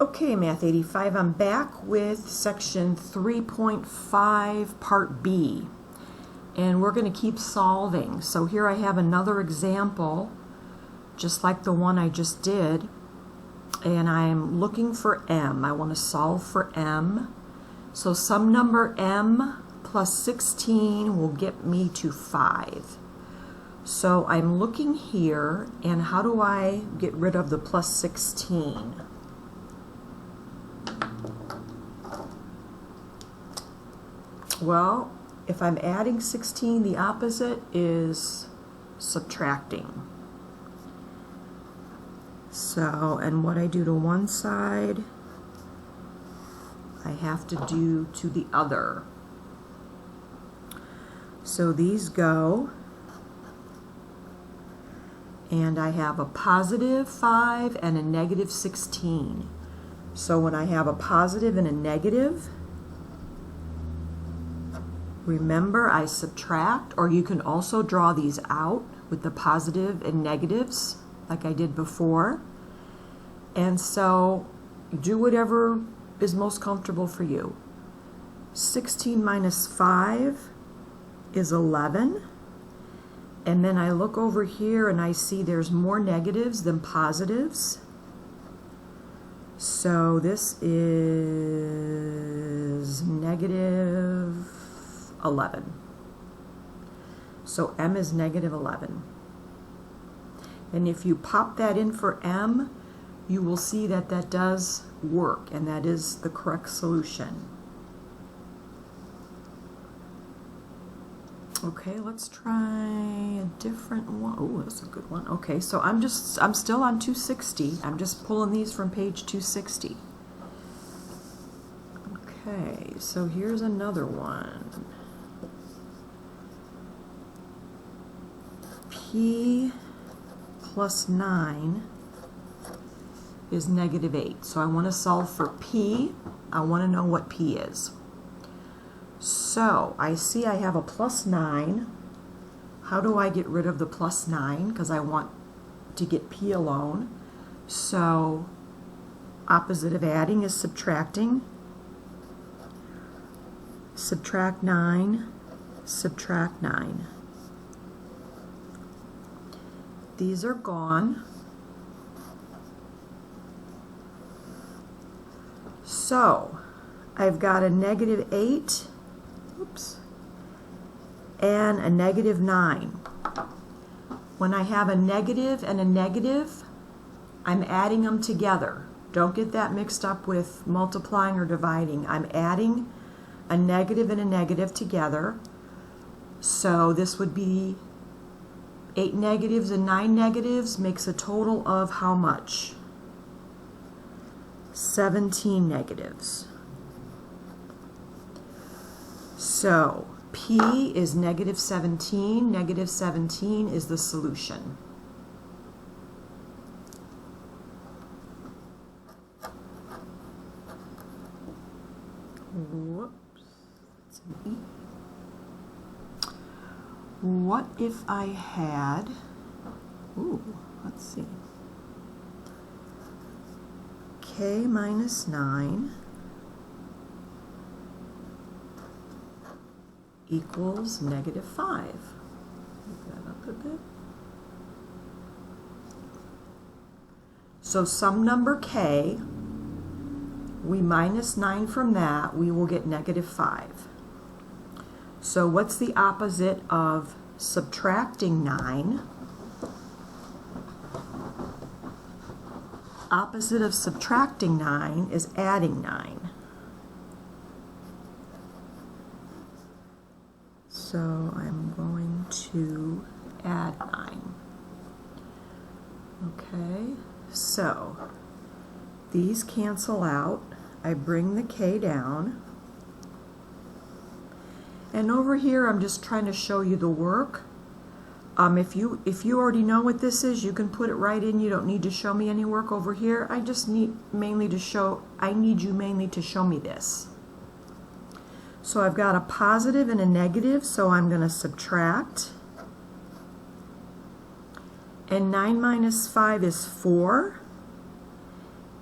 Okay, Math 85, I'm back with section 3.5, part B. And we're going to keep solving. So here I have another example, just like the one I just did. And I'm looking for m. I want to solve for m. So some number m plus 16 will get me to 5. So I'm looking here, and how do I get rid of the plus 16? Well, if I'm adding 16, the opposite is subtracting. So, and what I do to one side, I have to do to the other. So these go, and I have a positive 5 and a negative 16. So when I have a positive and a negative, remember, I subtract, or you can also draw these out with the positive and negatives like I did before. And so do whatever is most comfortable for you. 16 minus 5 is 11. And then I look over here and I see there's more negatives than positives. So this is negative 11. So m is negative 11. And if you pop that in for m, you will see that that does work, and that is the correct solution. Okay, let's try a different one. Oh, that's a good one. Okay, so I'm still on 260. I'm just pulling these from page 260. Okay, so here's another one. P plus 9 is negative 8. So I want to solve for P. I want to know what P is. So I see I have a plus 9. How do I get rid of the plus 9? Because I want to get P alone. So opposite of adding is subtracting. Subtract 9, subtract 9. These are gone. So I've got a negative 8, oops, and a negative 9. When I have a negative and a negative, I'm adding them together. Don't get that mixed up with multiplying or dividing. I'm adding a negative and a negative together. So this would be 8 negatives and 9 negatives makes a total of how much? 17 negatives. So P is negative 17. Negative 17 is the solution. Whoops. That's an E. What if I had, let's see, K minus 9 equals negative 5. Move that up a bit. So some number K, we minus 9 from that, we will get negative 5. So what's the opposite of subtracting 9? Opposite of subtracting 9 is adding 9. So I'm going to add 9. Okay, so these cancel out. I bring the K down. And over here, I'm just trying to show you the work. If you already know what this is, you can put it right in. You don't need to show me any work over here. I just need you mainly to show me this. So I've got a positive and a negative, so I'm going to subtract. And 9 minus 5 is 4.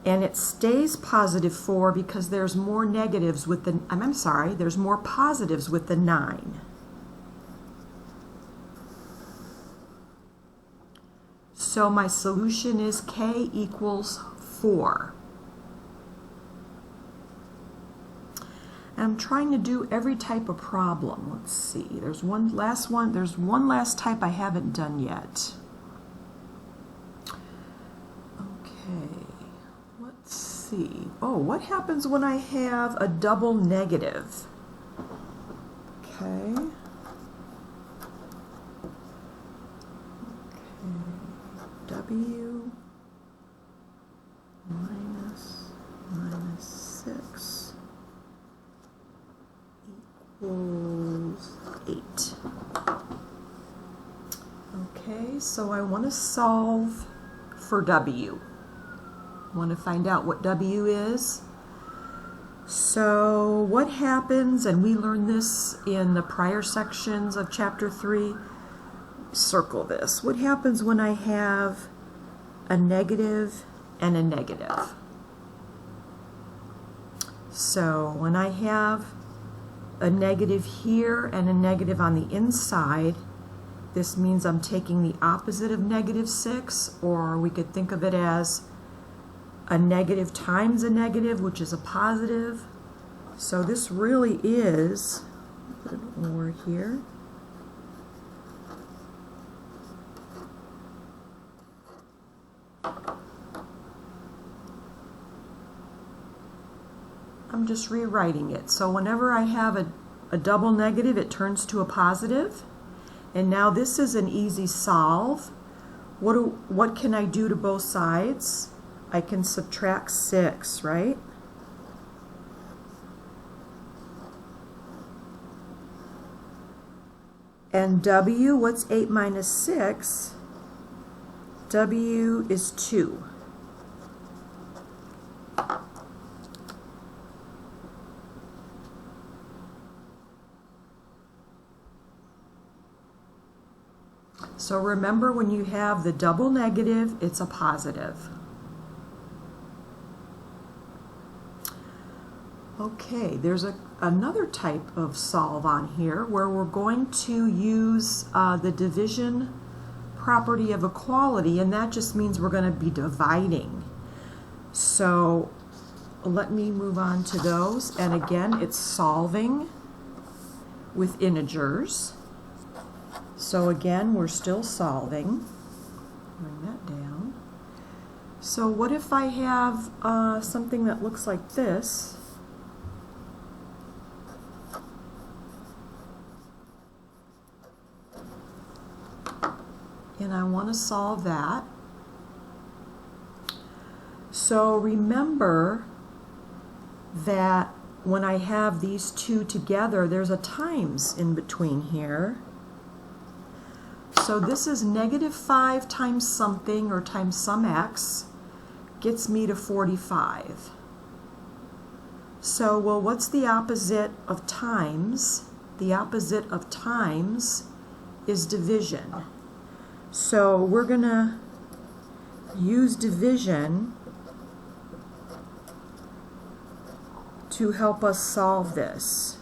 And it stays positive 4 because there's more negatives with the, I'm sorry, there's more positives with the 9. So my solution is k equals 4. And I'm trying to do every type of problem. Let's see, there's one last type I haven't done yet. Okay, let's see. Oh, what happens when I have a double negative? Okay. W minus 6 equals 8. Okay, so I want to solve for W. I want to find out what W is. So what happens, and we learned this in the prior sections of chapter 3, circle this. What happens when I have a negative and a negative? So when I have a negative here and a negative on the inside, this means I'm taking the opposite of negative 6, or we could think of it as a negative times a negative, which is a positive. So this really is, put an or here, I'm just rewriting it. So whenever I have a double negative, it turns to a positive. And now this is an easy solve. What can I do to both sides? I can subtract 6, right? And W, what's 8 minus 6? W is 2. So remember, when you have the double negative, it's a positive. Okay, there's another type of solve on here where we're going to use the division property of equality, and that just means we're going to be dividing. So let me move on to those. And again, it's solving with integers. So again, we're still solving. Bring that down. So what if I have something that looks like this? And I want to solve that. So remember that when I have these two together, there's a times in between here. So this is negative 5 times something, or times some x, gets me to 45. So, well, what's the opposite of times? The opposite of times is division. So we're going to use division to help us solve this.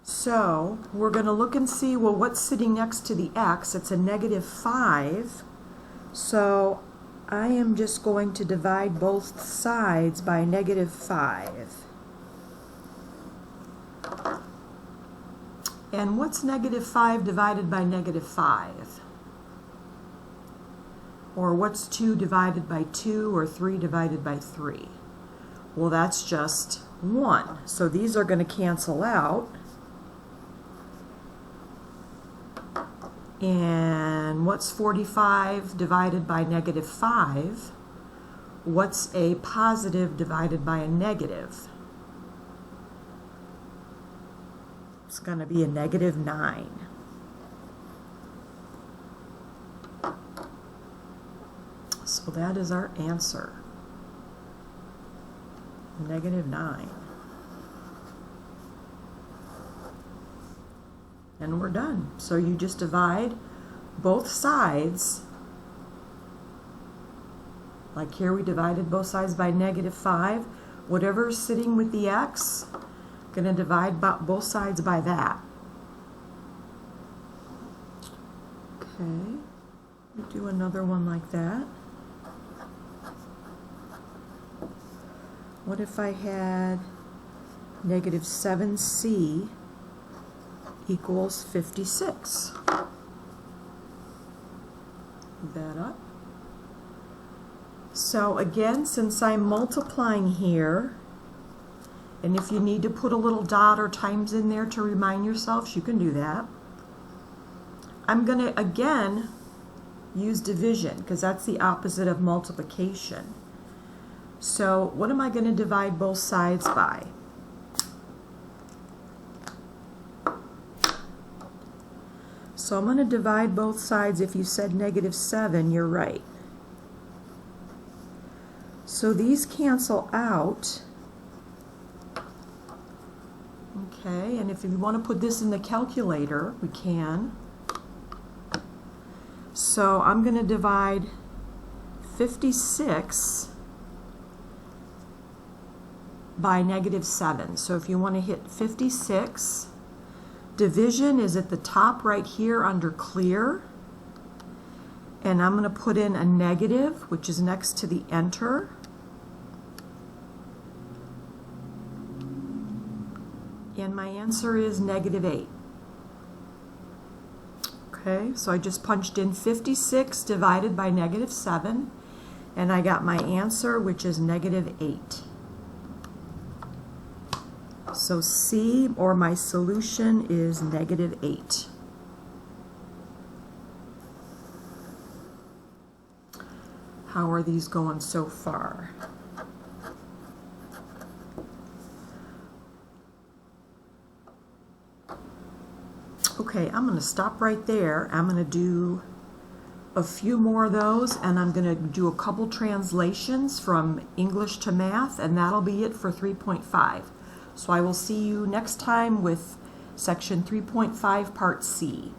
So we're going to look and see, well, what's sitting next to the x? It's a negative 5. So I am just going to divide both sides by negative 5. And what's negative 5 divided by negative 5? Or what's 2 divided by 2, or 3 divided by 3? Well, that's just 1. So these are going to cancel out. And what's 45 divided by negative 5? What's a positive divided by a negative? It's going to be a negative 9. So that is our answer. Negative 9. And we're done. So you just divide both sides, like here we divided both sides by -5, whatever's sitting with the x, going to divide both sides by that. Okay, we'll do another one like that. What if I had -7c equals 56? Move that up. So again, since I'm multiplying here, and if you need to put a little dot or times in there to remind yourselves, you can do that. I'm going to again use division because that's the opposite of multiplication. So what am I going to divide both sides by? So I'm going to divide both sides. If you said -7, you're right. So these cancel out. Okay, and if you want to put this in the calculator, we can. So I'm going to divide 56 by -7. So if you want to hit 56, division is at the top right here under clear. And I'm going to put in a negative, which is next to the enter. And my answer is -8. Okay, so I just punched in 56 divided by -7, and I got my answer, which is -8. So C, or my solution, is -8. How are these going so far? Okay, I'm going to stop right there. I'm going to do a few more of those, and I'm going to do a couple translations from English to math, and that'll be it for 3.5. So I will see you next time with section 3.5 part C.